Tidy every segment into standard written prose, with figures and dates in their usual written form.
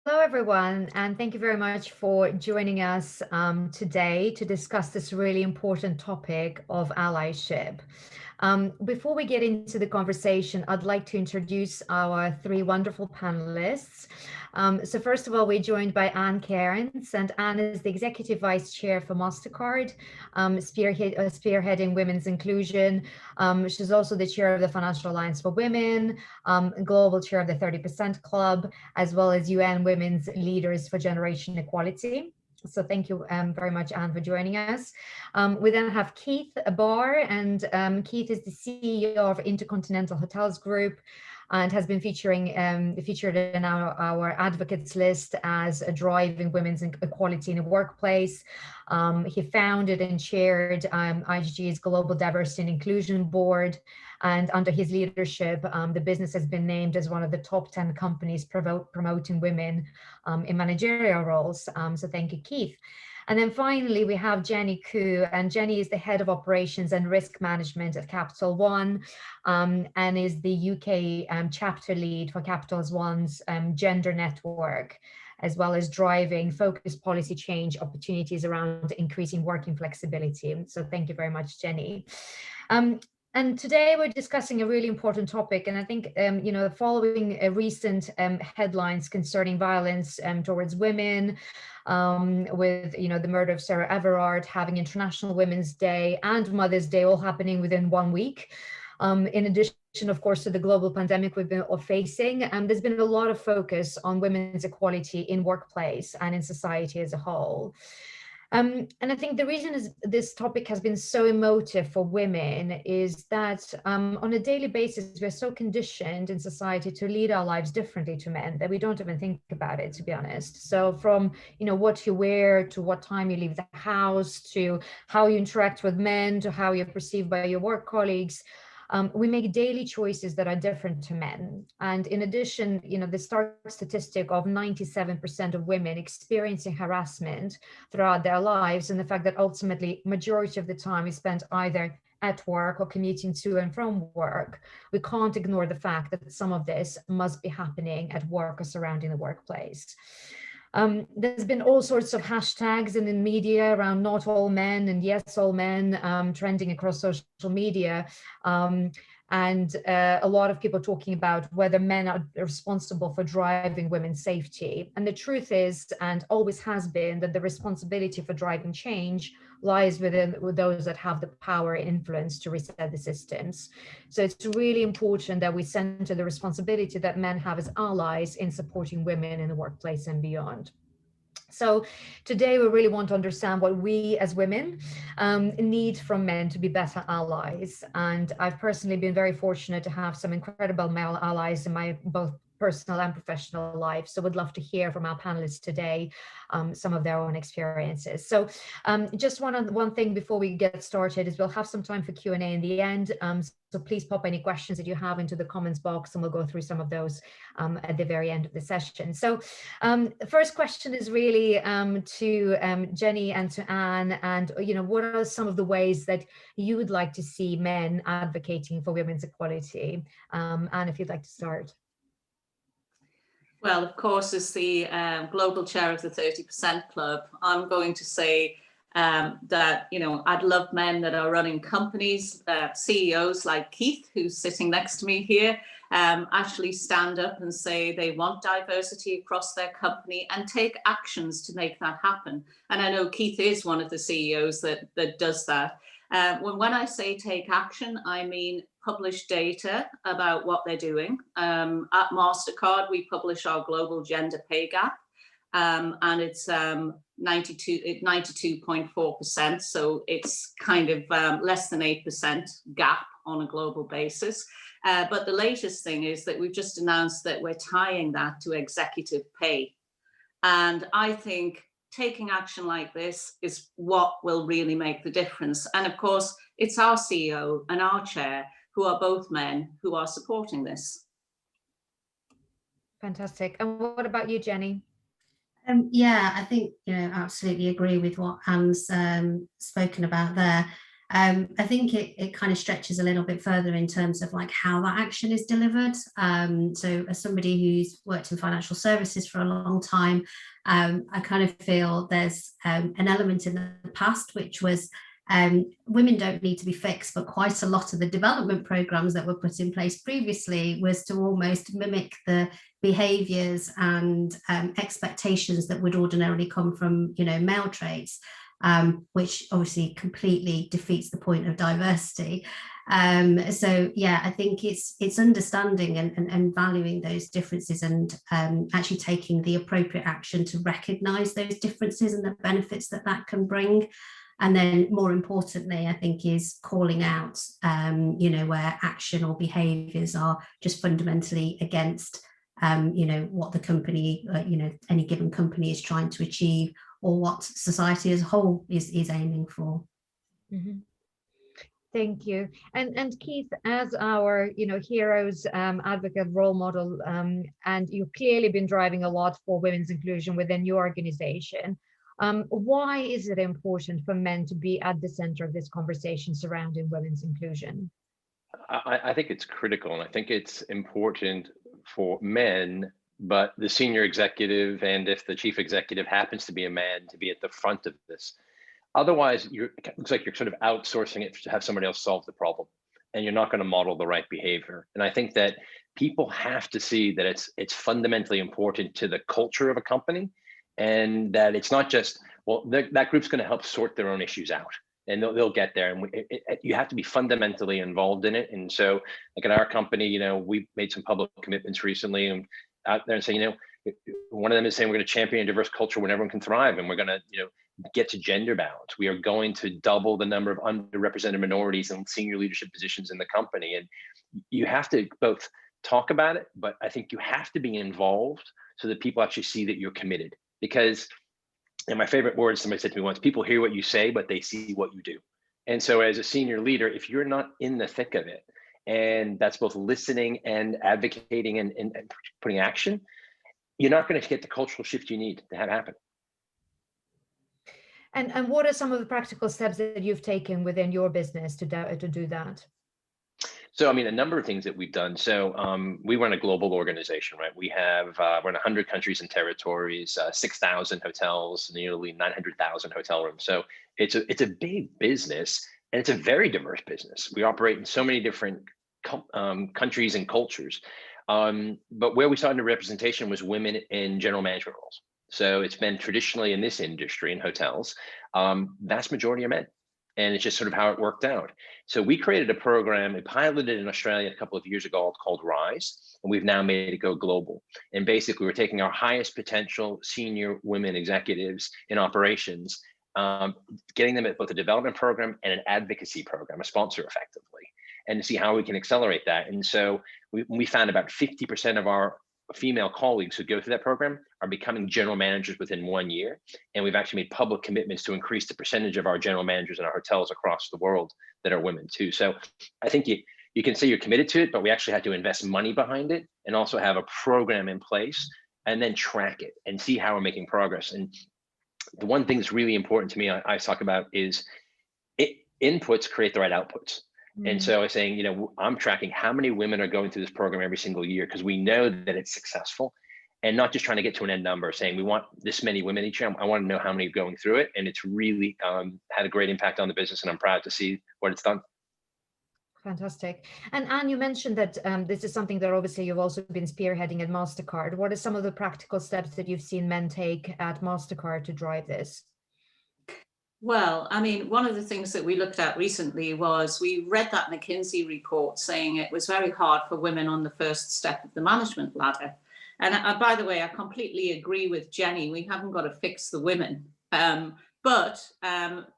Hello, everyone, and thank you very much for joining us today to discuss this really important topic of allyship. Before we get into the conversation, I'd like to introduce our three wonderful panelists. So first of all, we're joined by Cairns, and Anne is the Executive Vice Chair for Mastercard, spearheading women's inclusion. She's also the Chair of the Financial Alliance for Women, Global Chair of the 30% Club, as well as UN Women's Leaders for Generation Equality. So thank you very much, Anne, for joining us. We then have Keith Barr, and Keith is the CEO of InterContinental Hotels Group and has been featured in our advocates list as driving women's equality in the workplace. He founded and chaired IGG's Global Diversity and Inclusion Board, and under his leadership, the business has been named as one of the top 10 companies promoting women in managerial roles. So thank you, Keith. And then finally, we have Jennie Koo, and Jennie is the Head of Operations and Risk Management at Capital One, and is the UK chapter lead for Capital One's gender network, as well as driving focused policy change opportunities around increasing working flexibility. So thank you very much, Jennie. And today we're discussing a really important topic, and I think, following recent headlines concerning violence towards women, with, the murder of Sarah Everard, having International Women's Day and Mother's Day all happening within 1 week. In addition, of course, to the global pandemic we've been all facing, there's been a lot of focus on women's equality in workplace and in society as a whole. And I think the reason this topic has been so emotive for women is that on a daily basis, we're so conditioned in society to lead our lives differently to men that we don't even think about it, to be honest. So from, what you wear, to what time you leave the house, to how you interact with men, to how you're perceived by your work colleagues, we make daily choices that are different to men. And in addition, the stark statistic of 97% of women experiencing harassment throughout their lives, and the fact that ultimately majority of the time is spent either at work or commuting to and from work, we can't ignore the fact that some of this must be happening at work or surrounding the workplace. There's been all sorts of hashtags in the media around not all men and yes all men, trending across social media, and a lot of people talking about whether men are responsible for driving women's safety. And the truth is, and always has been, that the responsibility for driving change lies with those that have the power and influence to reset the systems. So it's really important that we center the responsibility that men have as allies in supporting women in the workplace and beyond. So today we really want to understand what we as women need from men to be better allies. And I've personally been very fortunate to have some incredible male allies in my both personal and professional life. So would love to hear from our panelists today some of their own experiences. So just one thing before we get started is we'll have some time for Q&A in the end. So please pop any questions that you have into the comments box, and we'll go through some of those at the very end of the session. So the first question is really to Jennie and to Anne, and what are some of the ways that you would like to see men advocating for women's equality? Anne, if you'd like to start. Well, of course, as the global chair of the 30% Club, I'm going to say that, I'd love men that are running companies, CEOs like Keith, who's sitting next to me here, actually stand up and say they want diversity across their company and take actions to make that happen. And I know Keith is one of the CEOs that does that. When I say take action, I mean publish data about what they're doing. At Mastercard, we publish our global gender pay gap, and it's 92.4%. So it's kind of less than 8% gap on a global basis. But the latest thing is that we've just announced that we're tying that to executive pay. And I think taking action like this is what will really make the difference. And of course, it's our CEO and our chair, who are both men, who are supporting this. Fantastic. And what about you, Jennie? Yeah, I think, absolutely agree with what Anne's spoken about there. I think it kind of stretches a little bit further in terms of like how that action is delivered. So as somebody who's worked in financial services for a long time, I kind of feel there's an element in the past which was women don't need to be fixed, but quite a lot of the development programs that were put in place previously was to almost mimic the behaviors and expectations that would ordinarily come from, male traits. Which obviously completely defeats the point of diversity. So yeah, I think it's understanding and valuing those differences and actually taking the appropriate action to recognize those differences and the benefits that can bring. And then more importantly, I think is calling out, where action or behaviors are just fundamentally against, what the company, any given company is trying to achieve, or what society as a whole is aiming for. Mm-hmm. Thank you. And Keith, as our heroes, advocate, role model, and you've clearly been driving a lot for women's inclusion within your organization. Why is it important for men to be at the center of this conversation surrounding women's inclusion? I think it's critical, and I think it's important for men, but the senior executive, and if the chief executive happens to be a man, to be at the front of this. Otherwise, it looks like you're sort of outsourcing it to have somebody else solve the problem, and you're not going to model the right behavior. And I think that people have to see that it's fundamentally important to the culture of a company, and that it's not just, well, that group's going to help sort their own issues out, and they'll get there. And you have to be fundamentally involved in it. And so, like at our company, we made some public commitments recently, and out there and saying, one of them is saying we're going to champion a diverse culture when everyone can thrive, and we're going to, get to gender balance. We are going to double the number of underrepresented minorities in senior leadership positions in the company. And you have to both talk about it, but I think you have to be involved so that people actually see that you're committed. Because, and my favorite word, somebody said to me once, people hear what you say, but they see what you do. And so as a senior leader, if you're not in the thick of it, and that's both listening and advocating and putting action, you're not going to get the cultural shift you need to have happen. And what are some of the practical steps that you've taken within your business to do that? So, a number of things that we've done. So we run a global organization, right? We have, we're in 100 countries and territories, 6,000 hotels, nearly 900,000 hotel rooms. So it's a big business, and it's a very diverse business. We operate in so many different countries and cultures. But where we saw underrepresentation was women in general management roles. So it's been traditionally in this industry, in hotels, vast majority are men. And it's just sort of how it worked out. So we created a program, we piloted in Australia a couple of years ago called Rise, and we've now made it go global. And basically we're taking our highest potential senior women executives in operations, getting them at both a development program and an advocacy program, a sponsor effectively, and to see how we can accelerate that. And so we found about 50% of our female colleagues who go through that program are becoming general managers within 1 year. And we've actually made public commitments to increase the percentage of our general managers in our hotels across the world that are women too. So I think you can say you're committed to it, but we actually had to invest money behind it and also have a program in place and then track it and see how we're making progress. And the one thing that's really important to me, I talk about is inputs create the right outputs. And so I was saying, I'm tracking how many women are going through this program every single year, because we know that it's successful, and not just trying to get to an end number saying we want this many women each year. I want to know how many are going through it. And it's really had a great impact on the business, and I'm proud to see what it's done. Fantastic. And Anne, you mentioned that this is something that obviously you've also been spearheading at Mastercard. What are some of the practical steps that you've seen men take at Mastercard to drive this? Well, one of the things that we looked at recently was we read that McKinsey report saying it was very hard for women on the first step of the management ladder. And by the way, I completely agree with Jennie. We haven't got to fix the women. But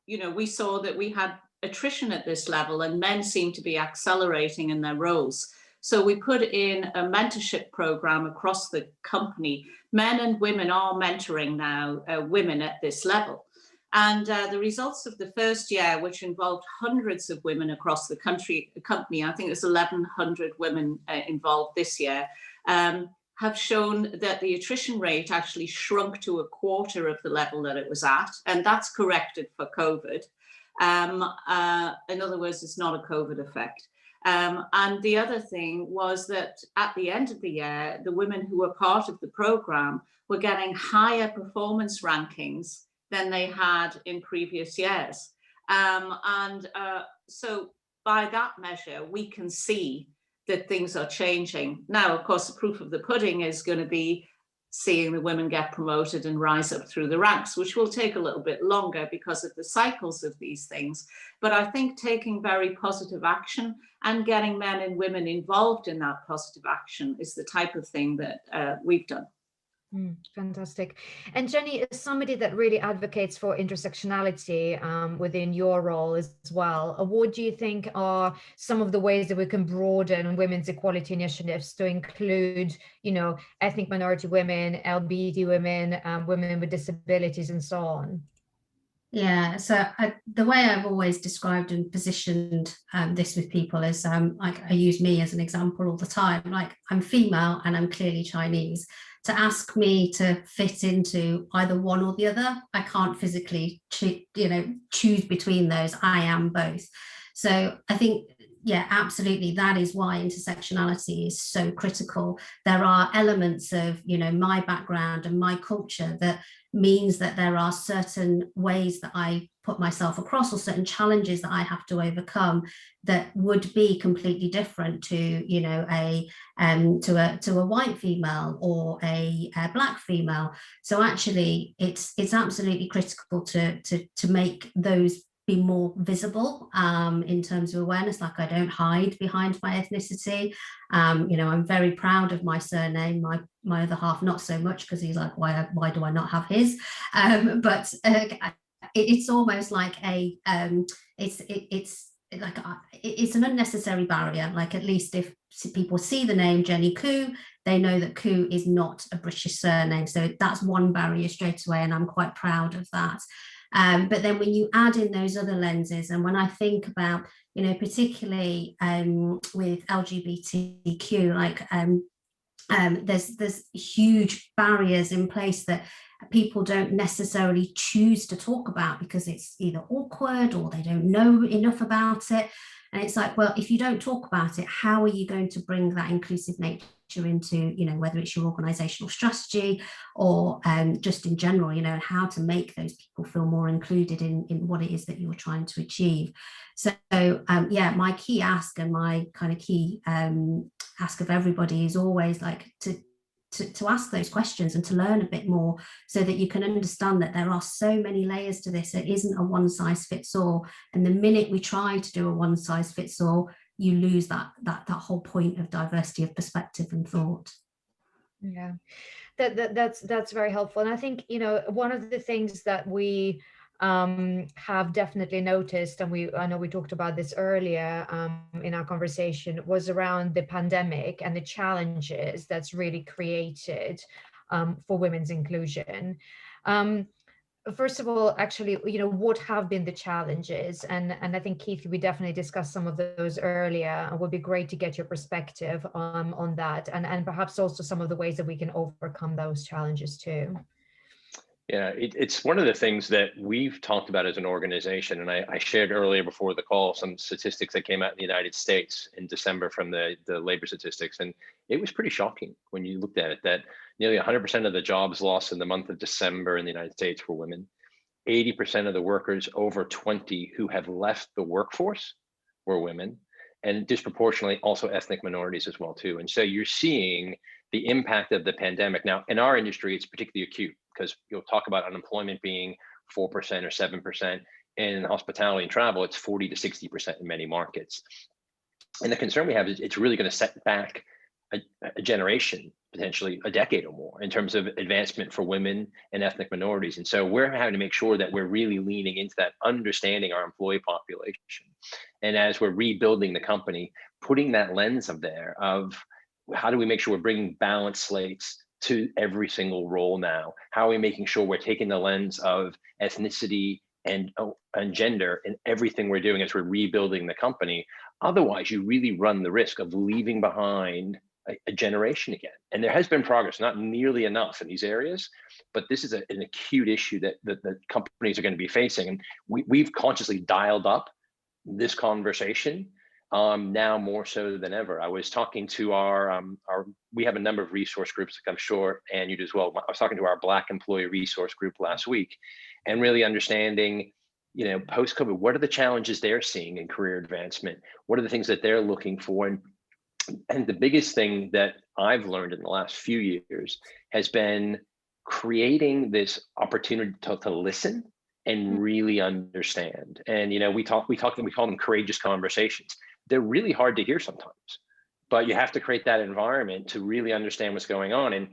we saw that we had attrition at this level, and men seem to be accelerating in their roles. So we put in a mentorship program across the company. Men and women are mentoring now women at this level. And the results of the first year, which involved hundreds of women across the company, I think there's 1,100 women involved this year, have shown that the attrition rate actually shrunk to a quarter of the level that it was at. And that's corrected for COVID. In other words, it's not a COVID effect. And the other thing was that at the end of the year, the women who were part of the program were getting higher performance rankings than they had in previous years. So by that measure, we can see that things are changing. Now, of course, the proof of the pudding is going to be seeing the women get promoted and rise up through the ranks, which will take a little bit longer because of the cycles of these things. But I think taking very positive action and getting men and women involved in that positive action is the type of thing that we've done. Fantastic. And Jennie, is somebody that really advocates for intersectionality within your role as well. What do you think are some of the ways that we can broaden women's equality initiatives to include, you know, ethnic minority women, LGBT women, women with disabilities, and so on? Yeah, so the way I've always described and positioned this with people is like, I use me as an example all the time. Like, I'm female and I'm clearly Chinese. To ask me to fit into either one or the other, I can't physically choose between those. I am both. So I think, yeah, absolutely, that is why intersectionality is so critical. There are elements of, you know, my background and my culture that means that there are certain ways that I put myself across, or certain challenges that I have to overcome, that would be completely different to, you know, to a white female or a black female. So actually, it's absolutely critical to make those be more visible in terms of awareness. Like, I don't hide behind my ethnicity. You know, I'm very proud of my surname. My other half, not so much, because he's like, why do I not have his? But it's almost like it's an unnecessary barrier. Like, at least if people see the name Jennie Koo, they know that Koo is not a British surname. So that's one barrier straight away, and I'm quite proud of that. But then when you add in those other lenses, and when I think about, you know, particularly with LGBTQ, like there's huge barriers in place that people don't necessarily choose to talk about because it's either awkward or they don't know enough about it. And it's like, well, if you don't talk about it, how are you going to bring that inclusive nature into, you know, whether it's your organizational strategy or just in general, you know, and how to make those people feel more included in what it is that you're trying to achieve. So yeah, my key ask and my kind of key ask of everybody is always like to ask those questions and to learn a bit more, so that you can understand that there are so many layers to this. It isn't a one size fits all. And the minute we try to do a one size fits all, you lose that whole point of diversity of perspective and thought. Yeah, that's very helpful. And I think, you know, one of the things that we have definitely noticed, and I know we talked about this earlier in our conversation, was around the pandemic and the challenges that's really created for women's inclusion. First of all, actually, you know, what have been the challenges? And I think, Keith, we definitely discussed some of those earlier. It would be great to get your perspective on that, and perhaps also some of the ways that we can overcome those challenges too. Yeah, it's one of the things that we've talked about as an organization, and I shared earlier before the call some statistics that came out in the United States in December from the labor statistics, and it was pretty shocking when you looked at it, that nearly 100% of the jobs lost in the month of December in the United States were women. 80% of the workers over 20 who have left the workforce were women, and disproportionately also ethnic minorities as well too. And so you're seeing the impact of the pandemic. Now, in our industry, it's particularly acute because you'll talk about unemployment being 4% or 7%. In hospitality and travel, it's 40 to 60% in many markets. And the concern we have is it's really going to set back a generation, potentially a decade or more, in terms of advancement for women and ethnic minorities. And so we're having to make sure that we're really leaning into that, understanding our employee population. And as we're rebuilding the company, putting that lens of how do we make sure we're bringing balanced slates to every single role now? How are we making sure we're taking the lens of ethnicity and gender in everything we're doing as we're rebuilding the company? Otherwise, you really run the risk of leaving behind a generation again. And there has been progress, not nearly enough in these areas, but this is an acute issue that the companies are going to be facing. And we've consciously dialed up this conversation now more so than ever. I was talking to we have a number of resource groups, like I'm sure, and you do as well. I was talking to our Black employee resource group last week, and really understanding, post-COVID, what are the challenges they're seeing in career advancement? What are the things that they're looking for? And the biggest thing that I've learned in the last few years has been creating this opportunity to listen and really understand. And we call them courageous conversations. They're really hard to hear sometimes, but you have to create that environment to really understand what's going on. And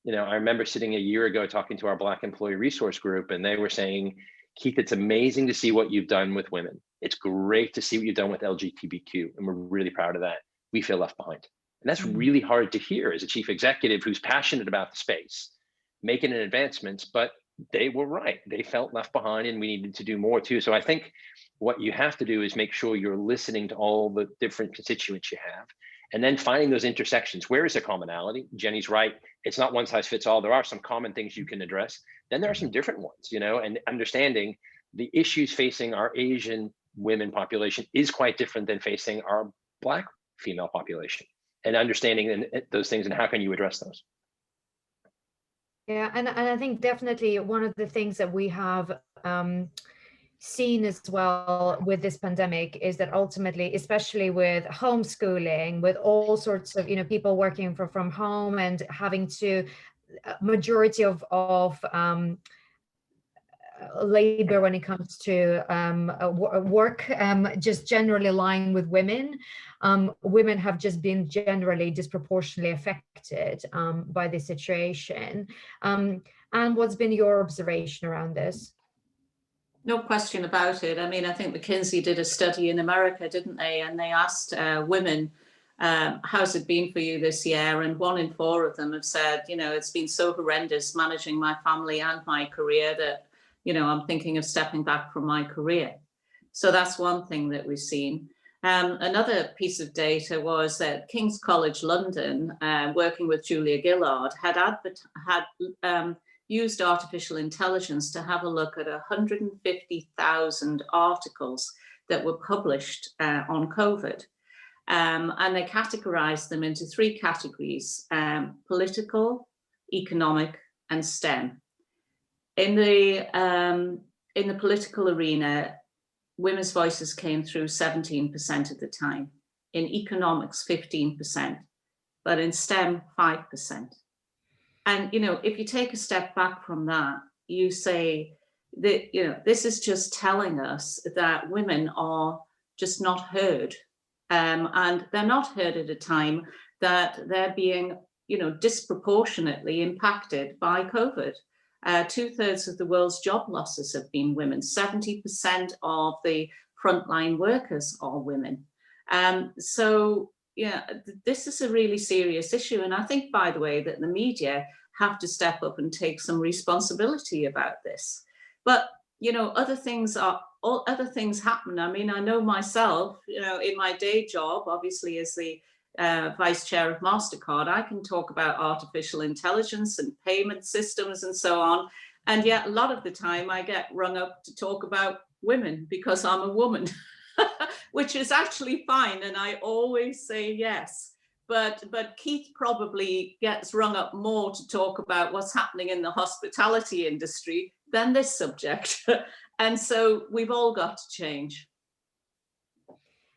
I remember sitting a year ago talking to our Black employee resource group, and they were saying, Keith, it's amazing to see what you've done with women. It's great to see what you've done with LGBTQ, and we're really proud of that. We feel left behind. And that's really hard to hear as a chief executive who's passionate about the space, making an advancements, but they were right. They felt left behind, and we needed to do more too. So I think what you have to do is make sure you're listening to all the different constituents you have, and then finding those intersections. Where is the commonality? Jennie's right. It's not one size fits all. There are some common things you can address. Then there are some different ones, and understanding the issues facing our Asian women population is quite different than facing our Black female population, and understanding those things and how can you address those. Yeah, and I think definitely one of the things that we have seen as well with this pandemic is that ultimately, especially with homeschooling, with all sorts of people working from home and having to majority of labor when it comes to work just generally aligned with women. Women have just been generally disproportionately affected by this situation. And what's been your observation around this? No question about it. I mean, I think McKinsey did a study in America, didn't they? And they asked women, how's it been for you this year? And 1 in 4 of them have said, it's been so horrendous managing my family and my career that, I'm thinking of stepping back from my career. So that's one thing that we've seen. Another piece of data was that King's College London, working with Julia Gillard, had used artificial intelligence to have a look at 150,000 articles that were published on COVID. And they categorized them into 3 categories: political, economic, and STEM. In the political arena, women's voices came through 17% of the time. In economics, 15%, but in STEM, 5%. And, if you take a step back from that, you say that, this is just telling us that women are just not heard. And they're not heard at a time that they're being, disproportionately impacted by COVID. 2/3 of the world's job losses have been women. 70% of the frontline workers are women. So, this is a really serious issue. And I think, by the way, that the media have to step up and take some responsibility about this. But, other things happen. I mean, I know myself, in my day job, obviously as the vice chair of Mastercard, I can talk about artificial intelligence and payment systems and so on. And yet a lot of the time I get rung up to talk about women because I'm a woman, which is actually fine. And I always say yes. But Keith probably gets rung up more to talk about what's happening in the hospitality industry than this subject. And so we've all got to change.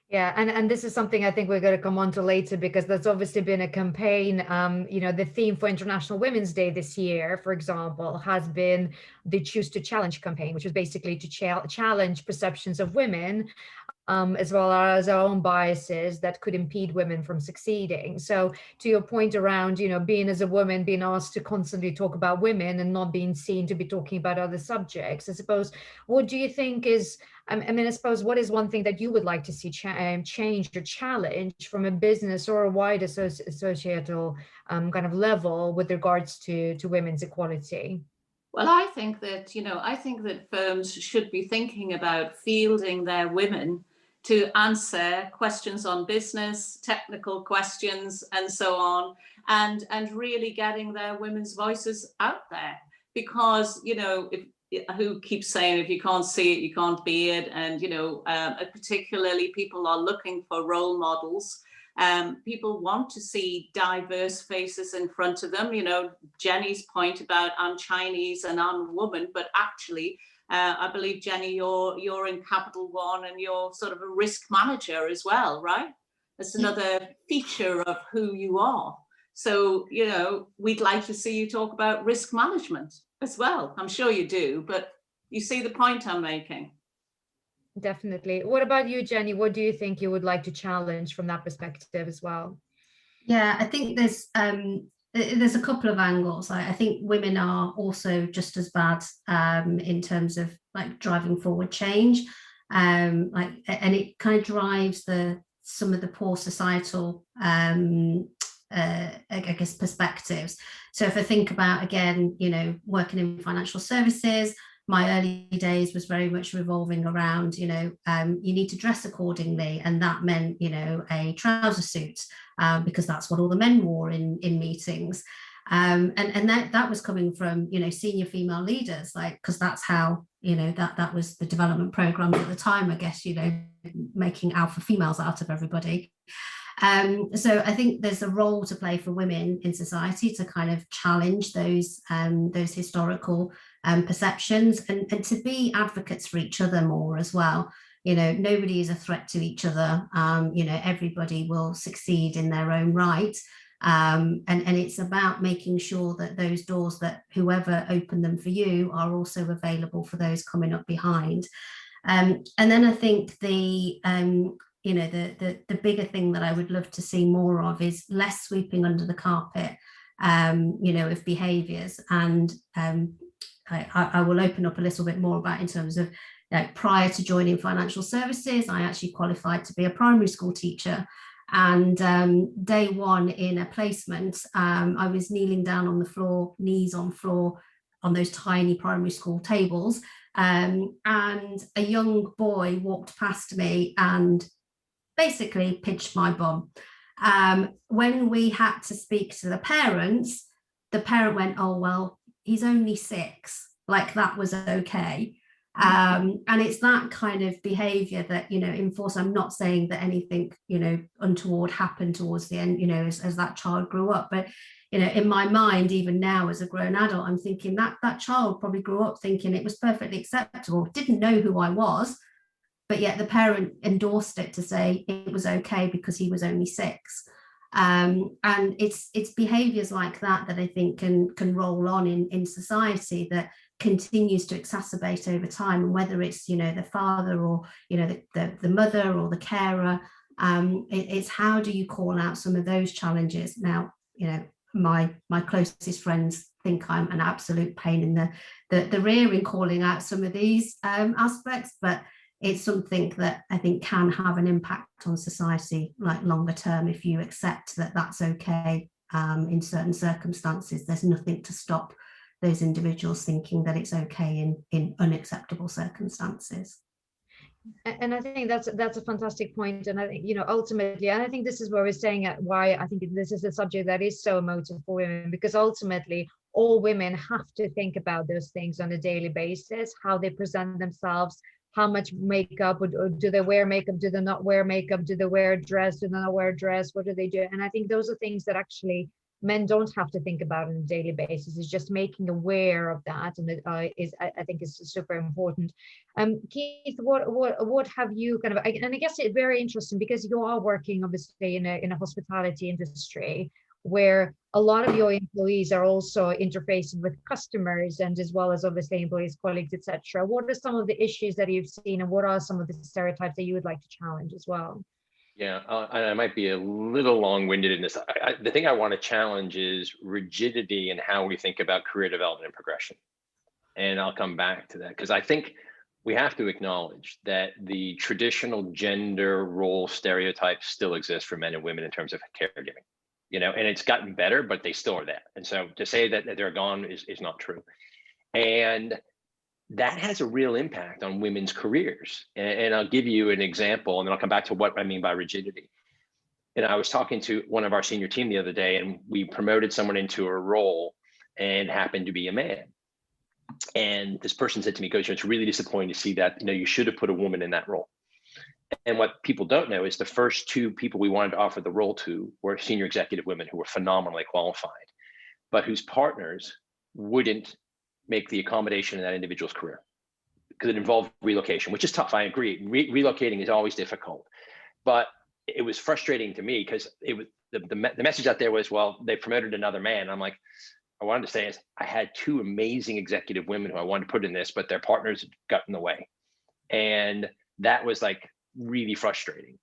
Yeah, and this is something I think we're going to come on to later, because there's obviously been a campaign, the theme for International Women's Day this year, for example, has been the Choose to Challenge campaign, which is basically to challenge perceptions of women, as well as our own biases that could impede women from succeeding. So to your point around, being as a woman, being asked to constantly talk about women and not being seen to be talking about other subjects, I suppose, what do you think is, I suppose, what is one thing that you would like to see change or challenge from a business or a wider societal kind of level with regards to women's equality? Well, I think that firms should be thinking about fielding their women to answer questions on business, technical questions, and so on, and really getting their women's voices out there. Because, you know, who keeps saying, if you can't see it, you can't be it. And, you know, particularly people are looking for role models. People want to see diverse faces in front of them. You know, Jennie's point about I'm Chinese and I'm a woman, but actually, I believe, Jennie, you're in Capital One and you're sort of a risk manager as well, right? That's another feature of who you are. So, you know, we'd like to see you talk about risk management as well. I'm sure you do, but you see the point I'm making. Definitely. What about you, Jennie? What do you think you would like to challenge from that perspective as well? Yeah, I think there's a couple of angles. I think women are also just as bad in terms of like driving forward change, and it kind of drives some of the poor societal I guess perspectives. So if I think about, again, you know, working in financial services, my early days was very much revolving around, you know, you need to dress accordingly, and that meant, you know, a trouser suit, because that's what all the men wore in meetings, and that was coming from, you know, senior female leaders, like, because that's how, you know, that was the development programs at the time, I guess, you know, making alpha females out of everybody. So I think there's a role to play for women in society to kind of challenge those historical perceptions, and to be advocates for each other more as well. You know, nobody is a threat to each other. You know, everybody will succeed in their own right. And it's about making sure that those doors, that whoever opened them for you, are also available for those coming up behind. And then I think you know, the bigger thing that I would love to see more of is less sweeping under the carpet, you know, of behaviours. And I will open up a little bit more about, in terms of, like, prior to joining financial services, I actually qualified to be a primary school teacher. And day one in a placement, I was kneeling down on the floor, knees on floor, on those tiny primary school tables. And a young boy walked past me and basically pinched my bum. When we had to speak to the parent went, oh, well, he's only 6, like that was okay. And it's that kind of behavior that, you know, enforce. I'm not saying that anything, you know, untoward happened towards the end, you know, as that child grew up, but, you know, in my mind, even now as a grown adult, I'm thinking that child probably grew up thinking it was perfectly acceptable, didn't know who I was, but yet the parent endorsed it to say it was okay because he was only 6. And it's behaviours like that I think can roll on in society, that continues to exacerbate over time. And whether it's, you know, the father, or, you know, the mother, or the carer, it's how do you call out some of those challenges. Now, you know, my closest friends think I'm an absolute pain in the rear in calling out some of these aspects, but it's something that I think can have an impact on society, like longer term, if you accept that that's okay in certain circumstances. There's nothing to stop those individuals thinking that it's okay in unacceptable circumstances. And I think that's a fantastic point. And I think, you know, ultimately, and I think this is where we're saying why I think this is a subject that is so emotive for women, because ultimately all women have to think about those things on a daily basis, how they present themselves, how much makeup, or do they wear makeup, do they not wear makeup, do they wear a dress, do they not wear a dress, what do they do? And I think those are things that actually men don't have to think about on a daily basis. It's just making aware of that, and it I think is super important. Keith, what have you kind of, and I guess it's very interesting because you are working obviously in a hospitality industry, where a lot of your employees are also interfacing with customers, and as well as obviously employees, colleagues, etc. What are some of the issues that you've seen, and what are some of the stereotypes that you would like to challenge as well? Yeah, I might be a little long-winded in this. The thing I want to challenge is rigidity in how we think about career development and progression. And I'll come back to that, because I think we have to acknowledge that the traditional gender role stereotypes still exist for men and women in terms of caregiving. You know, and it's gotten better, but they still are there. And so to say that they're gone is not true. And that has a real impact on women's careers. And I'll give you an example, and then I'll come back to what I mean by rigidity. And I was talking to one of our senior team the other day, and we promoted someone into a role and happened to be a man. And this person said to me, Coach, it's really disappointing to see that, you should have put a woman in that role. And what people don't know is the first two people we wanted to offer the role to were senior executive women who were phenomenally qualified, but whose partners wouldn't make the accommodation in that individual's career because it involved relocation, which is tough. I agree. Relocating is always difficult, but it was frustrating to me because it was the message out there was, well, they promoted another man. I'm like, I wanted to say is I had two amazing executive women who I wanted to put in this, but their partners got in the way. And that was like really frustrating.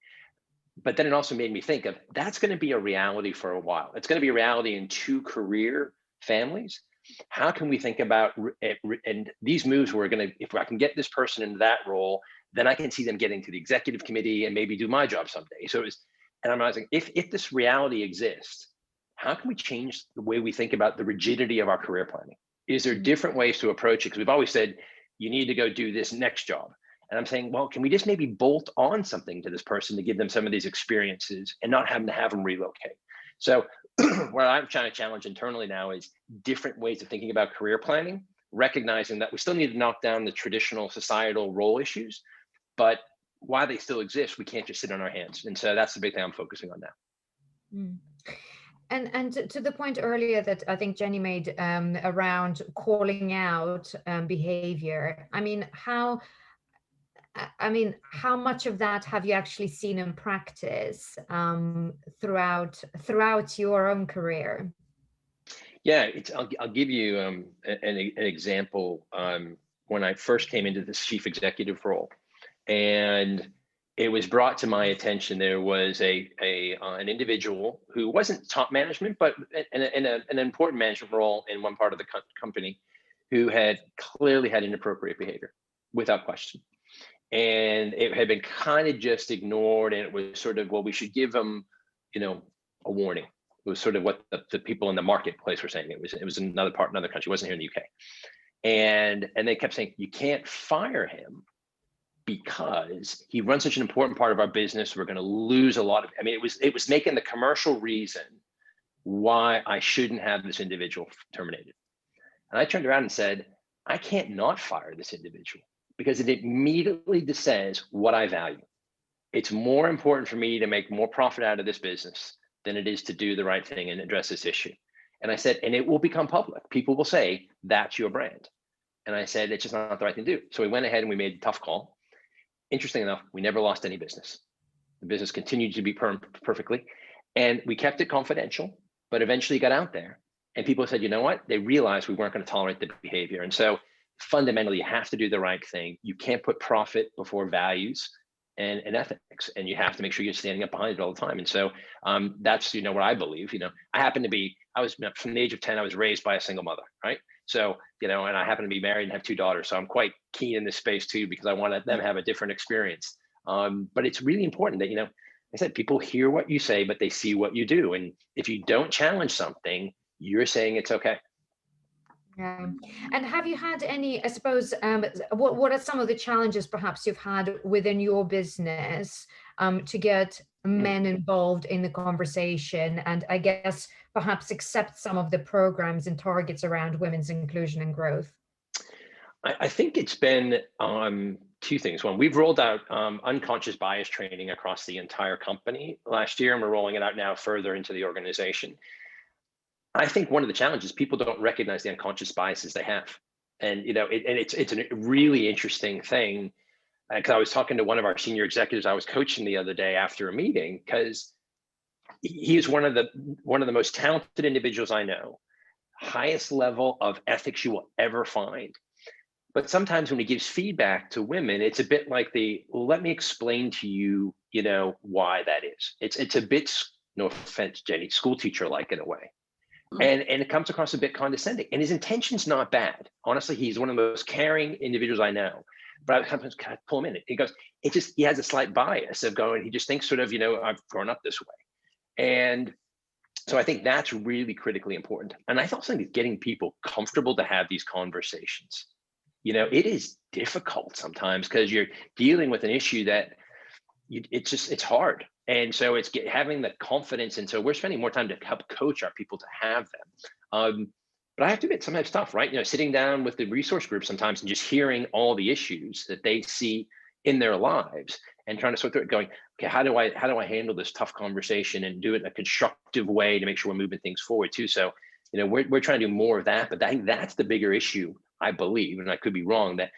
But then it also made me think of that's going to be a reality for a while. It's going to be a reality in two career families. How can we think about, and these moves we're going to, if I can get this person into that role, then I can see them getting to the executive committee and maybe do my job someday. So it was, and I'm asking, if this reality exists, how can we change the way we think about the rigidity of our career planning? Is there different ways to approach it? Because we've always said, you need to go do this next job. And I'm saying, well, can we just maybe bolt on something to this person to give them some of these experiences and not have them relocate? So what I'm trying to challenge internally now is different ways of thinking about career planning, recognizing that we still need to knock down the traditional societal role issues, but while they still exist, we can't just sit on our hands. And so that's the big thing I'm focusing on now. Mm. And to the point earlier that I think Jennie made around calling out behavior, I mean, how much of that have you actually seen in practice throughout your own career? Yeah, I'll give you an example. When I first came into this chief executive role, and it was brought to my attention, there was an individual who wasn't top management, but in an important management role in one part of the company, who had clearly had inappropriate behavior, without question. And it had been kind of just ignored, and it was sort of, well, we should give them, a warning. It was sort of what the people in the marketplace were saying. It was another country. It wasn't here in the UK. And they kept saying, you can't fire him because he runs such an important part of our business. We're going to lose a lot of, it was making the commercial reason why I shouldn't have this individual terminated. And I turned around and said, I can't not fire this individual because it immediately says what I value. It's more important for me to make more profit out of this business than it is to do the right thing and address this issue. And I said, and it will become public. People will say, that's your brand. And I said, it's just not the right thing to do. So we went ahead and we made a tough call. Interesting enough, we never lost any business. The business continued to be perfectly. And we kept it confidential, but eventually got out there. And people said, you know what? They realized we weren't going to tolerate the behavior. And so fundamentally, you have to do the right thing. You can't put profit before values and ethics, and you have to make sure you're standing up behind it all the time. And so that's, what I believe. I was from the age of 10, I was raised by a single mother, right? So, and I happen to be married and have two daughters. So I'm quite keen in this space too, because I want them to have a different experience. But it's really important that, I said, people hear what you say, but they see what you do. And if you don't challenge something, you're saying it's okay. Yeah. And have you had any, I suppose, what are some of the challenges perhaps you've had within your business to get men involved in the conversation, and I guess perhaps accept some of the programs and targets around women's inclusion and growth? I think it's been two things. One, we've rolled out unconscious bias training across the entire company last year, and we're rolling it out now further into the organization. I think one of the challenges, people don't recognize the unconscious biases they have. And, it's a really interesting thing, because I was talking to one of our senior executives I was coaching the other day after a meeting, because he is one of the most talented individuals I know, highest level of ethics you will ever find. But sometimes when he gives feedback to women, it's a bit like let me explain to you, why that is. It's a bit, no offense, Jennie, school teacher-like in a way. And it comes across a bit condescending, and his intention's not bad. Honestly, he's one of the most caring individuals I know, but I sometimes kind of pull him in. He goes, he has a slight bias of going, he just thinks sort of, I've grown up this way. And so I think that's really critically important. And I also think getting people comfortable to have these conversations. it is difficult sometimes because you're dealing with an issue that it's hard. And so it's having the confidence. And so we're spending more time to help coach our people to have them. But I have to admit, sometimes it's tough, right? Sitting down with the resource group sometimes and just hearing all the issues that they see in their lives and trying to sort through it, going, okay, how do I handle this tough conversation and do it in a constructive way to make sure we're moving things forward too? So, we're trying to do more of that, but I think that's the bigger issue, I believe, and I could be wrong, that,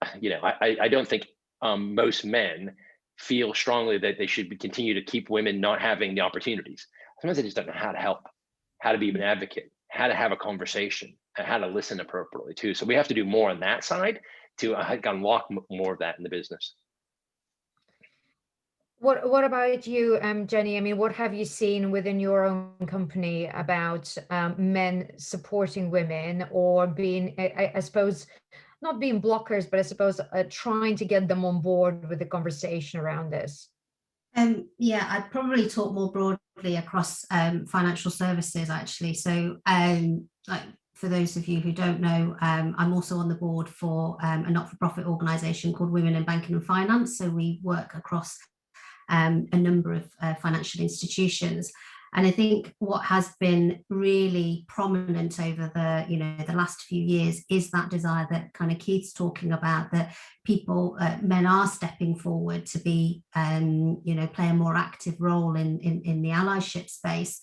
I don't think most men feel strongly that they should continue to keep women not having the opportunities. Sometimes they just don't know how to help, how to be an advocate, how to have a conversation, and how to listen appropriately too. So we have to do more on that side to unlock more of that in the business. What about you, Jennie? I mean, what have you seen within your own company about men supporting women, or being, I suppose, not being blockers, but I suppose trying to get them on board with the conversation around this? Yeah, I'd probably talk more broadly across financial services, actually. So, like, for those of you who don't know, I'm also on the board for a not-for-profit organisation called Women in Banking and Finance. So we work across a number of financial institutions. And I think what has been really prominent over the last few years is that desire that kind of Keith's talking about, that men are stepping forward to be, play a more active role in the allyship space,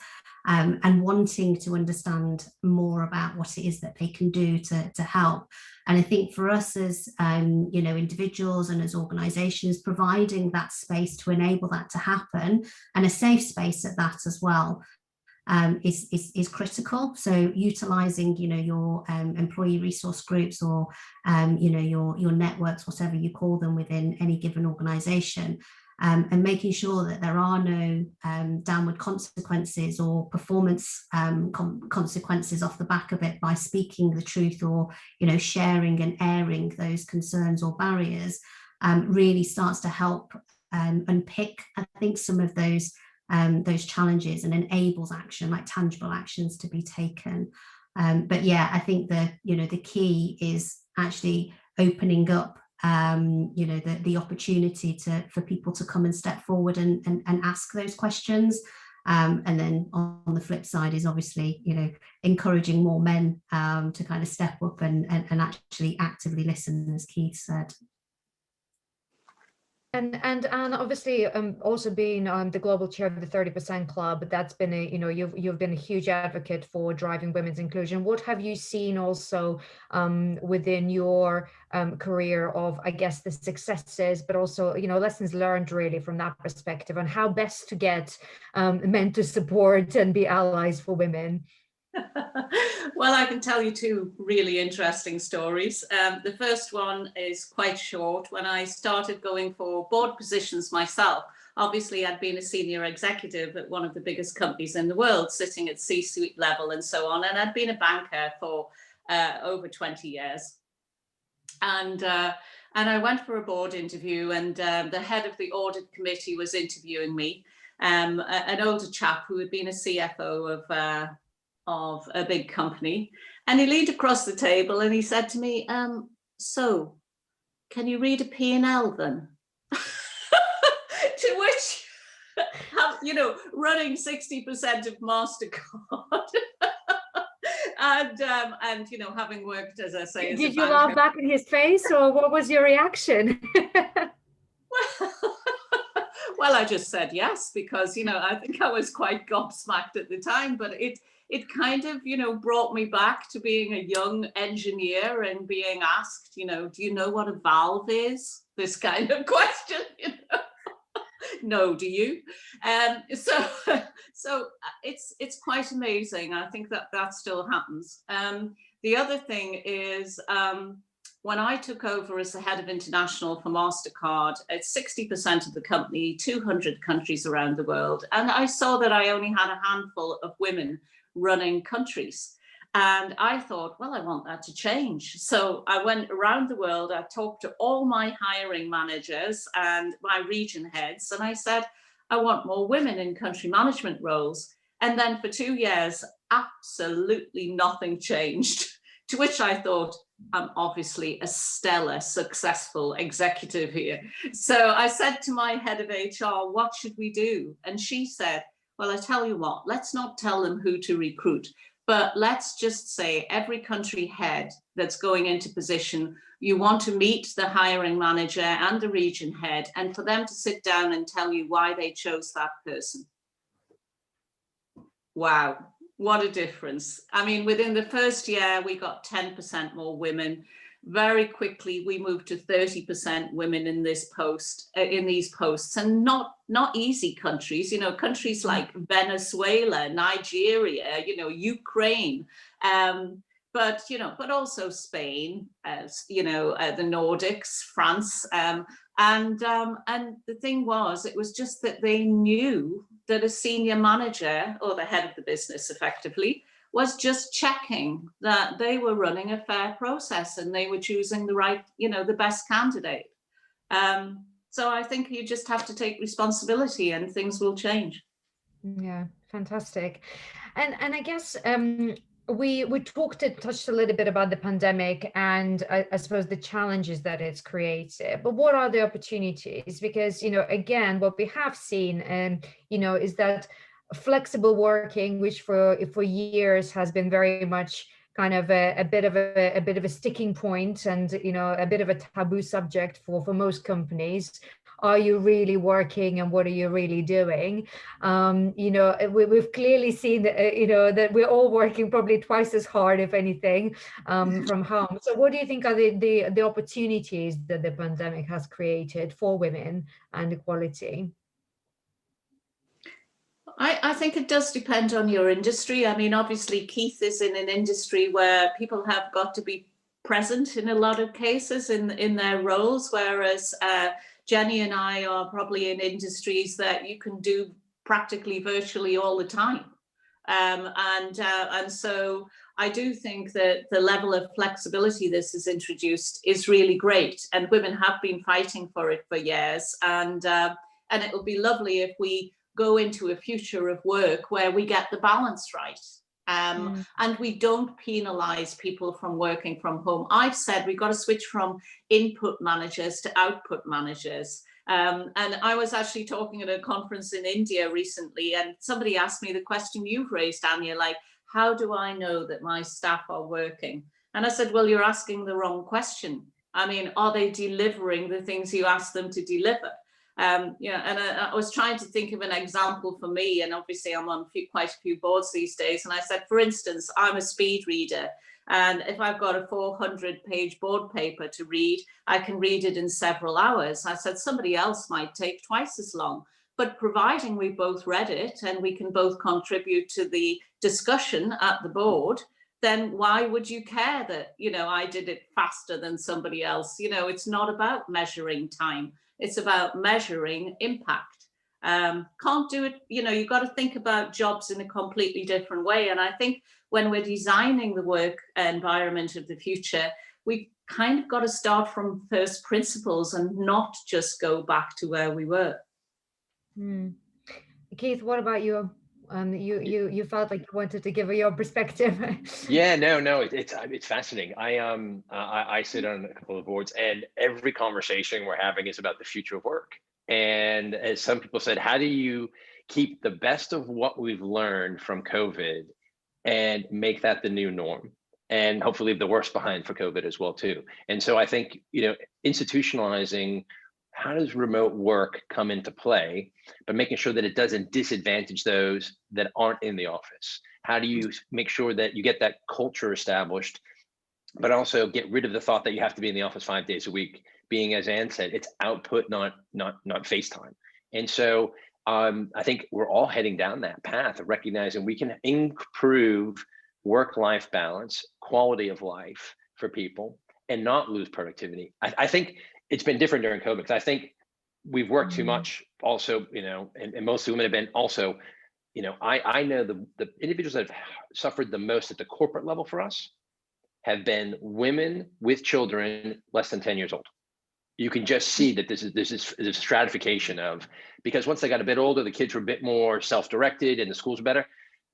and wanting to understand more about what it is that they can do to help. And I think for us as individuals and as organizations, providing that space to enable that to happen, and a safe space at that as well, is critical. So utilizing your employee resource groups, or your networks, whatever you call them within any given organization, and making sure that there are no downward consequences or performance consequences off the back of it by speaking the truth, or sharing and airing those concerns or barriers, really starts to help unpick, I think, some of those challenges, and enables action, like tangible actions, to be taken. But yeah, I think the key is actually opening up the opportunity for people to come and step forward and ask those questions. And then on the flip side is obviously, encouraging more men to kind of step up and actually actively listen, as Keith said. And obviously, also being the global chair of the 30% Club, that's been you've been a huge advocate for driving women's inclusion. What have you seen also within your career of, I guess, the successes, but also lessons learned really from that perspective, on how best to get men to support and be allies for women? Well, I can tell you two really interesting stories. The first one is quite short. When I started going for board positions myself, obviously I'd been a senior executive at one of the biggest companies in the world, sitting at C-suite level and so on. And I'd been a banker for over 20 years. And I went for a board interview, and the head of the audit committee was interviewing me, an older chap who had been a CFO of a big company, and he leaned across the table and he said to me, so can you read a P&L then? To which, running 60% of Mastercard and having worked, as I say, as did you laugh back in his face, or what was your reaction? Well, I just said yes, because I think I was quite gobsmacked at the time, but it kind of, brought me back to being a young engineer and being asked, do you know what a valve is? This kind of question, No, do you? So it's quite amazing. I think that still happens. The other thing is, when I took over as the head of international for Mastercard, it's 60% of the company, 200 countries around the world. And I saw that I only had a handful of women running countries. And I thought, well, I want that to change. So I went around the world, I talked to all my hiring managers and my region heads, and I said, I want more women in country management roles. And then for 2 years, absolutely nothing changed. To which I thought, I'm obviously a stellar, successful executive here. So I said to my head of HR, what should we do? And she said, well, I tell you what, let's not tell them who to recruit, but let's just say every country head that's going into position, you want to meet the hiring manager and the region head, and for them to sit down and tell you why they chose that person. Wow, what a difference. I mean, within the first year, we got 10% more women. Very quickly, we moved to 30% women in this post, in these posts, and not easy countries, you know, countries like Venezuela, Nigeria, you know, Ukraine, but, you know, but also Spain, you know, the Nordics, France, and the thing was, it was just that they knew that a senior manager, or the head of the business effectively, was just checking that they were running a fair process and they were choosing the right, you know, the best candidate. So I think you just have to take responsibility and things will change. Yeah, fantastic. And I guess we touched a little bit about the pandemic and I suppose the challenges that it's created, but what are the opportunities? Because, you know, again, what we have seen, you know, is that flexible working, which for years has been very much kind of a bit of a sticking point, and, you know, a bit of a taboo subject for most companies. Are you really working, and what are you really doing? You know, we've clearly seen that, you know, that we're all working probably twice as hard, if anything, from home. So what do you think are the opportunities that the pandemic has created for women and equality? I think it does depend on your industry. I mean, obviously, Keith is in an industry where people have got to be present in a lot of cases in their roles, whereas Jennie and I are probably in industries that you can do practically virtually all the time. And so I do think that the level of flexibility this has introduced is really great, and women have been fighting for it for years. And it will be lovely if we go into a future of work where we get the balance right. And we don't penalize people from working from home. I've said we've got to switch from input managers to output managers. And I was actually talking at a conference in India recently, and somebody asked me the question you've raised, Anja, like, how do I know that my staff are working? And I said, well, you're asking the wrong question. I mean, are they delivering the things you ask them to deliver? Yeah, and I was trying to think of an example for me, and obviously I'm on quite a few boards these days. And I said, for instance, I'm a speed reader, and if I've got a 400-page board paper to read, I can read it in several hours. I said, somebody else might take twice as long, but providing we both read it and we can both contribute to the discussion at the board, then why would you care that, you know, I did it faster than somebody else? You know, it's not about measuring time. It's about measuring impact. Can't do it, you know, you've got to think about jobs in a completely different way. And I think when we're designing the work environment of the future, we kind of got to start from first principles and not just go back to where we were. Keith, what about you? You felt like you wanted to give your perspective. Yeah, no, it's fascinating. I sit on a couple of boards, and every conversation we're having is about the future of work. And as some people said, how do you keep the best of what we've learned from COVID and make that the new norm, and hopefully leave the worst behind for COVID as well too? And so I think, you know, institutionalizing, how does remote work come into play, but making sure that it doesn't disadvantage those that aren't in the office? How do you make sure that you get that culture established, but also get rid of the thought that you have to be in the office 5 days a week? Being, as Anne said, it's output, not face time. And so I think we're all heading down that path of recognizing we can improve work-life balance, quality of life for people, and not lose productivity. I think it's been different during COVID, because I think we've worked too much also, you know, and most women have been also, you know, I know the individuals that have suffered the most at the corporate level for us have been women with children less than 10 years old. You can just see that there's a stratification of, because once they got a bit older, the kids were a bit more self-directed and the schools were better,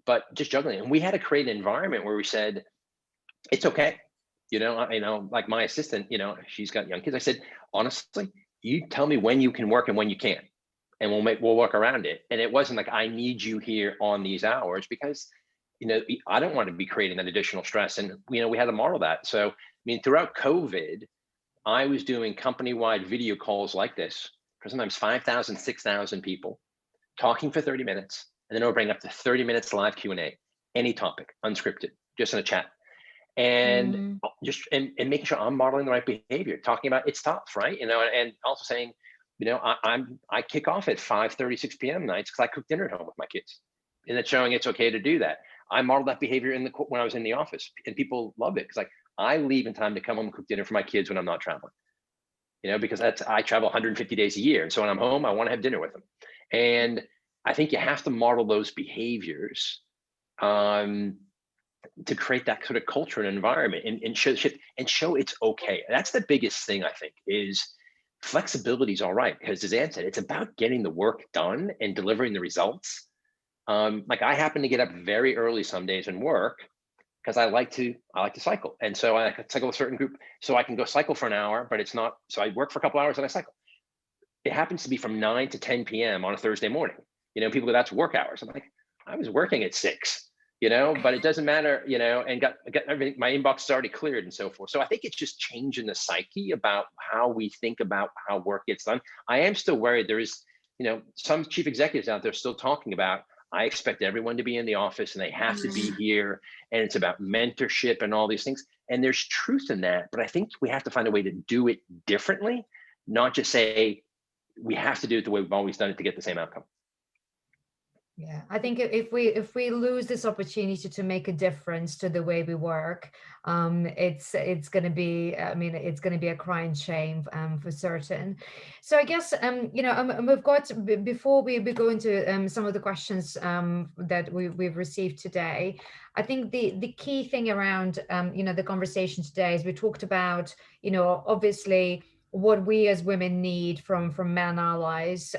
but just juggling. And we had to create an environment where we said, it's okay. Like my assistant, she's got young kids. I said, honestly, you tell me when you can work and when you can't, and we'll work around it. And it wasn't like, I need you here on these hours, because, I don't want to be creating that additional stress. And, we had to model that. So, I mean, throughout COVID, I was doing company-wide video calls like this for sometimes 5,000, 6,000 people, talking for 30 minutes, and then opening up to 30 minutes live Q&A, any topic, unscripted, just in a chat. And just and making sure I'm modeling the right behavior, talking about it's tough, right? And also saying, I kick off at 5:30, 6 p.m. nights because I cook dinner at home with my kids, and it's showing it's okay to do that. I modeled that behavior when I was in the office, and people love it because I leave in time to come home and cook dinner for my kids when I'm not traveling, because I travel 150 days a year, and so when I'm home, I want to have dinner with them. And I think you have to model those behaviors to create that sort of culture and environment, and show it's okay. That's the biggest thing, I think, is flexibility is all right, because as Ann said, it's about getting the work done and delivering the results. Like I happen to get up very early some days and work because I like to cycle, and so I cycle a certain group, so I can go cycle for an hour, but it's not, so I work for a couple hours and I cycle. It happens to be from 9 to 10 p.m. on a Thursday morning. People go, that's work hours. I'm like, I was working at 6. But it doesn't matter, and got everything, my inbox is already cleared and so forth. So I think it's just changing the psyche about how we think about how work gets done. I am still worried there is, some chief executives out there still talking about, I expect everyone to be in the office and they have to be here, and it's about mentorship and all these things. And there's truth in that, but I think we have to find a way to do it differently, not just say we have to do it the way we've always done it to get the same outcome. Yeah, I think if we lose this opportunity to make a difference to the way we work, it's going to be, it's going to be a crying shame for certain. So I guess we've got, before we go into some of the questions that we've received today, I think the key thing around the conversation today is we talked about obviously what we as women need from men allies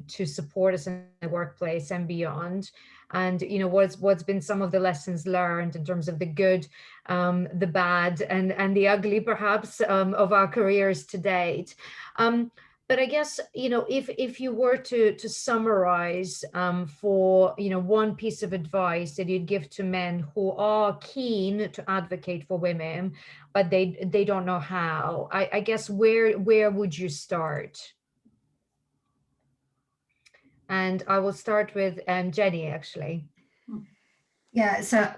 to support us in the workplace and beyond, and what's been some of the lessons learned in terms of the good, the bad, and the ugly perhaps of our careers to date. But I guess if you were to summarize for one piece of advice that you'd give to men who are keen to advocate for women, but they don't know how, I guess where would you start? And I will start with Jennie, actually. Yeah, so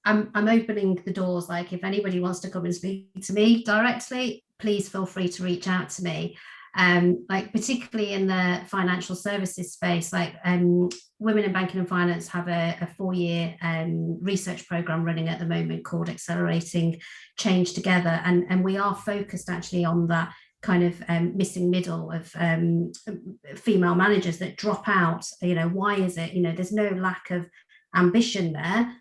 I'm opening the doors. Like, if anybody wants to come and speak to me directly, please feel free to reach out to me. Like particularly in the financial services space, Women in Banking and Finance have a 4-year research program running at the moment called Accelerating Change Together, and we are focused actually on that kind of missing middle of female managers that drop out. Why is it? There's no lack of ambition there.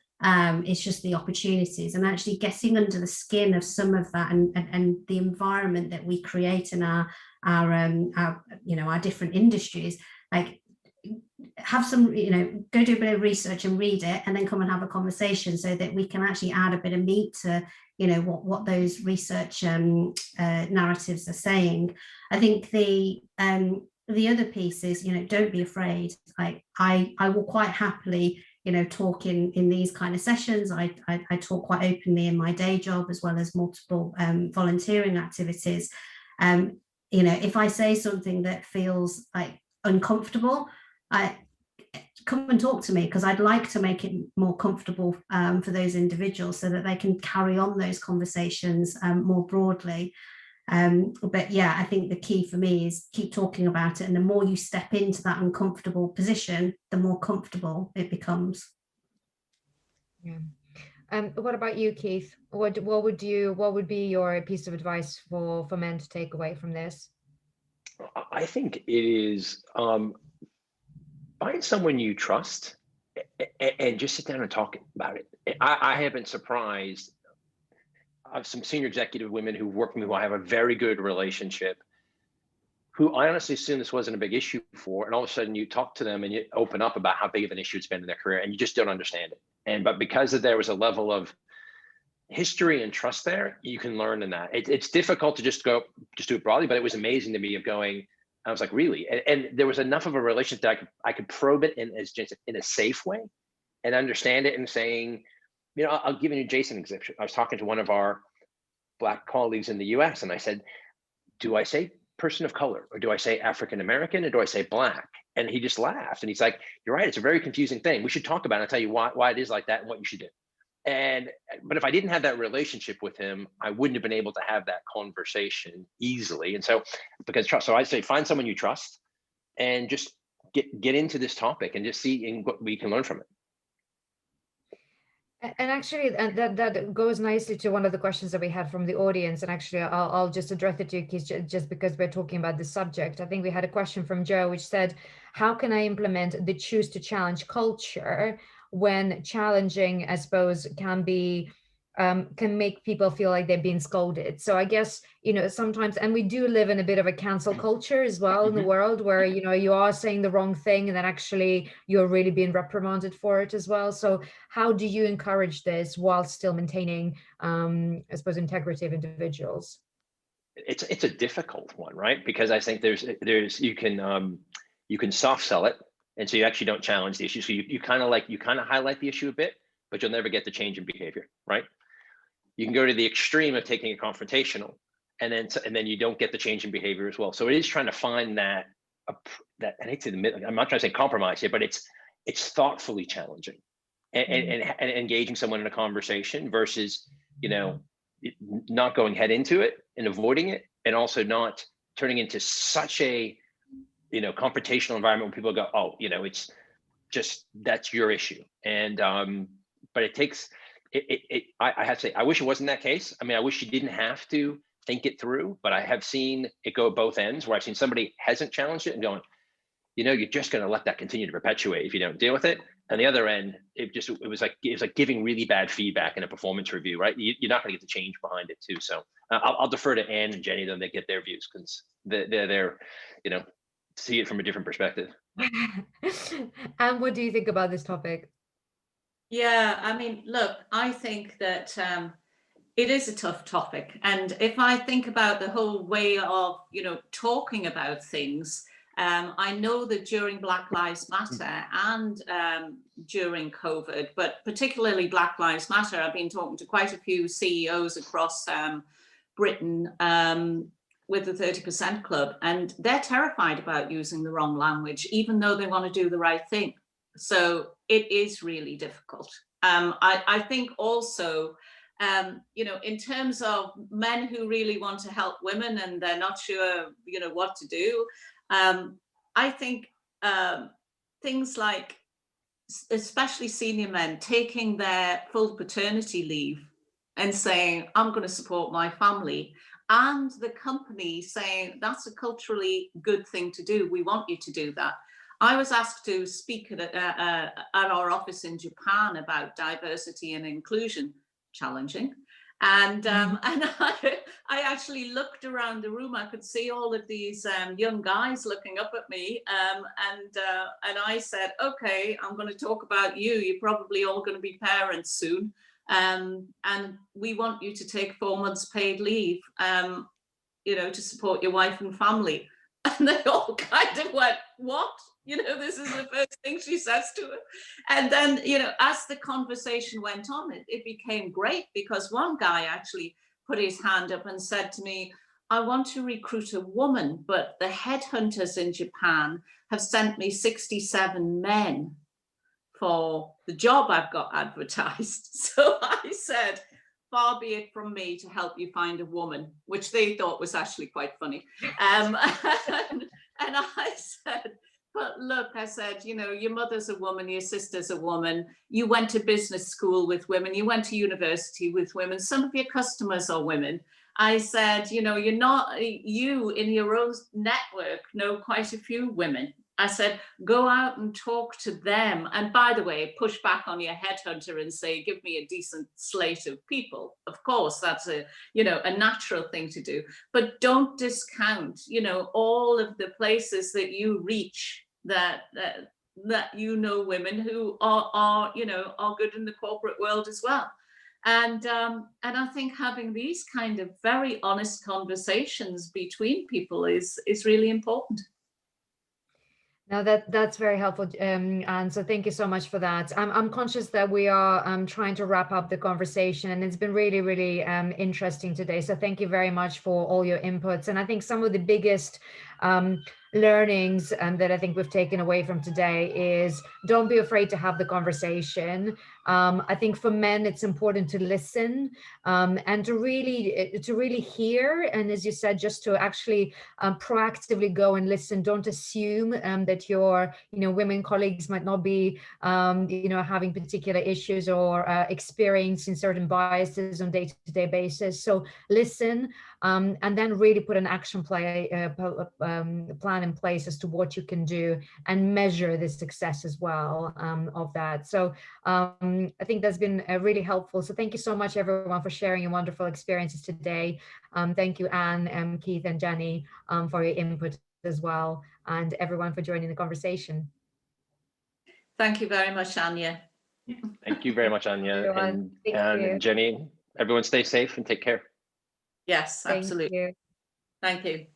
It's just the opportunities, and actually getting under the skin of some of that, and the environment that we create in our different industries. Like, have some, go do a bit of research and read it, and then come and have a conversation so that we can actually add a bit of meat to what those research narratives are saying. I think the other piece is, don't be afraid. Like, I will quite happily talk in these kind of sessions. I talk quite openly in my day job, as well as multiple volunteering activities. If I say something that feels like uncomfortable, come and talk to me, because I'd like to make it more comfortable for those individuals so that they can carry on those conversations more broadly. But yeah, I think the key for me is keep talking about it, and the more you step into that uncomfortable position, the more comfortable it becomes. Yeah. What about you, Keith? What would be your piece of advice for men to take away from this? I think it is find someone you trust and just sit down and talk about it. I have been surprised. I have some senior executive women who work with me who I have a very good relationship, who I honestly assumed this wasn't a big issue for, and all of a sudden you talk to them and you open up about how big of an issue it's been in their career, and you just don't understand it. But because there was a level of history and trust there, you can learn in that. It's difficult to just do it broadly, but it was amazing to me of going, I was like, really? And there was enough of a relationship that I could probe it in, as Jen said, in a safe way and understand it and saying, you know, I'll give you Jason example. I was talking to one of our Black colleagues in the US and I said, do I say person of color or do I say African American or do I say Black? And he just laughed and he's like, you're right, it's a very confusing thing. We should talk about it and tell you why it is like that and what you should do. But if I didn't have that relationship with him, I wouldn't have been able to have that conversation easily. And so, because trust, so I say find someone you trust, and just get into this topic and just see what we can learn from it. And actually, that goes nicely to one of the questions that we had from the audience. And actually, I'll just address it to you, Keith, just because we're talking about this subject. I think we had a question from Joe, which said, how can I implement the choose to challenge culture when challenging, I suppose, can make people feel like they're being scolded? So I guess, you know, sometimes, and we do live in a bit of a cancel culture as well in the world, where, you know, you are saying the wrong thing and then actually you're really being reprimanded for it as well. So how do you encourage this while still maintaining, I suppose, integrity of individuals? It's a difficult one, right? Because I think you can soft sell it, and so you actually don't challenge the issue. So you kind of highlight the issue a bit, but you'll never get the change in behavior, right? You can go to the extreme of taking it confrontational, and then you don't get the change in behavior as well. So it is trying to find that I hate to admit, I'm not trying to say compromise here, but it's thoughtfully challenging and engaging someone in a conversation versus, you know, not going head into it and avoiding it, and also not turning into such a, you know, confrontational environment when people go, oh, you know, it's just, that's your issue. And but it takes I have to say, I wish it wasn't that case. I mean, I wish you didn't have to think it through, but I have seen it go at both ends, where I've seen somebody hasn't challenged it and going, you know, you're just going to let that continue to perpetuate if you don't deal with it. And the other end, it was like giving really bad feedback in a performance review, right? You're not going to get the change behind it too. So I'll defer to Anne and Jennie, then they get their views, because they're, you know, see it from a different perspective. And what do you think about this topic? Yeah, I mean, look, I think that it is a tough topic. And if I think about the whole way of, you know, talking about things, I know that during Black Lives Matter and during COVID, but particularly Black Lives Matter, I've been talking to quite a few CEOs across Britain with the 30% Club, and they're terrified about using the wrong language, even though they want to do the right thing. So it is really difficult. I think also, you know, in terms of men who really want to help women and they're not sure, you know, what to do, I think things like, especially senior men, taking their full paternity leave and saying, I'm going to support my family, and the company saying, that's a culturally good thing to do. We want you to do that. I was asked to speak at our office in Japan about diversity and inclusion, challenging. And I actually looked around the room. I could see all of these young guys looking up at me, and I said, "Okay, I'm going to talk about you. You're probably all going to be parents soon, and we want you to take 4 months paid leave, you know, to support your wife and family." And they all kind of went, "What? You know, this is the first thing she says to her." And then, you know, as the conversation went on, it became great, because one guy actually put his hand up and said to me, I want to recruit a woman, but the headhunters in Japan have sent me 67 men for the job I've got advertised. So I said, far be it from me to help you find a woman, which they thought was actually quite funny. And I said, but look, I said, you know, your mother's a woman, your sister's a woman, you went to business school with women, you went to university with women, some of your customers are women. I said, you know, you in your own network know quite a few women. I said, go out and talk to them. And by the way, push back on your headhunter and say, give me a decent slate of people. Of course, that's a natural thing to do. But don't discount, you know, all of the places that you reach that you know women who are good in the corporate world as well. And I think having these kind of very honest conversations between people is really important. Now that's very helpful, and so thank you so much for that. I'm conscious that we are trying to wrap up the conversation, and it's been really, really interesting today. So thank you very much for all your inputs. And I think some of the biggest learnings that I think we've taken away from today is don't be afraid to have the conversation. I think for men, it's important to listen and to really hear. And as you said, just to actually proactively go and listen. Don't assume that your women colleagues might not be having particular issues or experiencing certain biases on day-to-day basis. So listen, and then really put an action plan in place as to what you can do and measure the success as well of that. So I think that's been really helpful. So thank you so much, everyone, for sharing your wonderful experiences today. Thank you, Anne, Keith, and Jennie, for your input as well, and everyone for joining the conversation. Thank you very much, Anja. Thank you very much, Anja, and Jennie. Everyone stay safe and take care. Yes, absolutely. Thank you. Thank you.